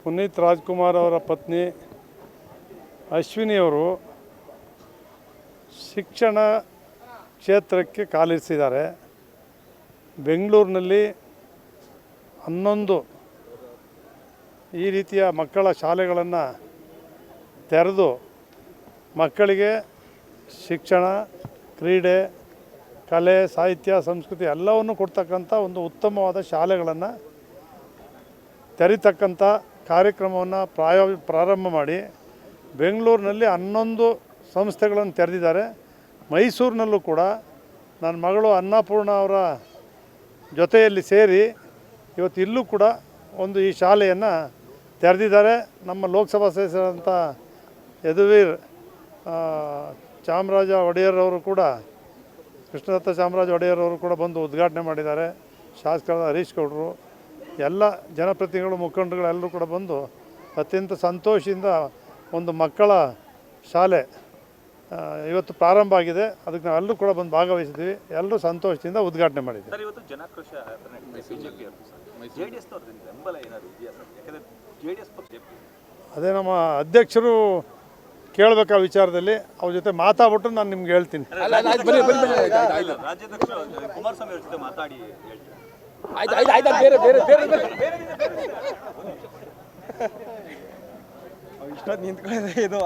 ಪುನೀತ್ ರಾಜ್ಕುಮಾರ್ ಅವರ ಪತ್ನಿ ಅಶ್ವಿನಿಯವರು ಶಿಕ್ಷಣ ಕ್ಷೇತ್ರಕ್ಕೆ ಕಾಲಿರಿಸಿದ್ದಾರೆ. ಬೆಂಗಳೂರಿನಲ್ಲಿ 11 ಈ ರೀತಿಯ ಮಕ್ಕಳ ಶಾಲೆಗಳನ್ನು ತೆರೆದು ಮಕ್ಕಳಿಗೆ ಶಿಕ್ಷಣ, ಕ್ರೀಡೆ, ಕಲೆ, ಸಾಹಿತ್ಯ, ಸಂಸ್ಕೃತಿ ಎಲ್ಲವನ್ನು ಕೊಡ್ತಕ್ಕಂಥ ಒಂದು ಉತ್ತಮವಾದ ಶಾಲೆಗಳನ್ನು ತೆರೀತಕ್ಕಂಥ ಕಾರ್ಯಕ್ರಮವನ್ನು ಪ್ರಾರಂಭ ಮಾಡಿ ಬೆಂಗಳೂರಿನಲ್ಲಿ 11 ಸಂಸ್ಥೆಗಳನ್ನು ತೆರೆದಿದ್ದಾರೆ. ಮೈಸೂರಿನಲ್ಲೂ ಕೂಡ ನನ್ನ ಮಗಳು ಅನ್ನಪೂರ್ಣ ಅವರ ಜೊತೆಯಲ್ಲಿ ಸೇರಿ ಇವತ್ತು ಇಲ್ಲೂ ಕೂಡ ಒಂದು ಈ ಶಾಲೆಯನ್ನು ತೆರೆದಿದ್ದಾರೆ. ನಮ್ಮ ಲೋಕಸಭಾ ಸದಸ್ಯರಂಥ ಯದುವೀರ್ ಚಾಮರಾಜ ಒಡೆಯರ್ ಅವರು ಕೂಡ, ಕೃಷ್ಣದತ್ತ ಚಾಮರಾಜ ಒಡೆಯರ್ ಅವರು ಕೂಡ ಬಂದು ಉದ್ಘಾಟನೆ ಮಾಡಿದ್ದಾರೆ. ಶಾಸಕರಾದ ಹರೀಶ್ ಗೌಡರು, ಎಲ್ಲ ಜನಪ್ರತಿನಿಧಿಗಳು, ಮುಖಂಡರುಗಳು ಎಲ್ಲರೂ ಕೂಡ ಬಂದು ಅತ್ಯಂತ ಸಂತೋಷದಿಂದ ಒಂದು ಮಕ್ಕಳ ಶಾಲೆ ಇವತ್ತು ಪ್ರಾರಂಭ ಆಗಿದೆ. ಅದಕ್ಕೆ ನಾವೆಲ್ಲರೂ ಕೂಡ ಬಂದು ಭಾಗವಹಿಸಿದ್ವಿ. ಎಲ್ಲರೂ ಸಂತೋಷದಿಂದ ಉದ್ಘಾಟನೆ ಮಾಡಿದ್ವಿ. ಅದೇ ನಮ್ಮ ಅಧ್ಯಕ್ಷರು ಕೇಳಬೇಕು ಆ ವಿಚಾರದಲ್ಲಿ. ಅವ್ರ ಜೊತೆ ಮಾತಾಡ್ಬಿಟ್ಟು ನಾನು ನಿಮ್ಗೆ ಹೇಳ್ತೀನಿ. ಇಷ್ಟೊತ್ತು ನಿಂತ್ಕೊಳ್ಳೋದೇ ಇದು.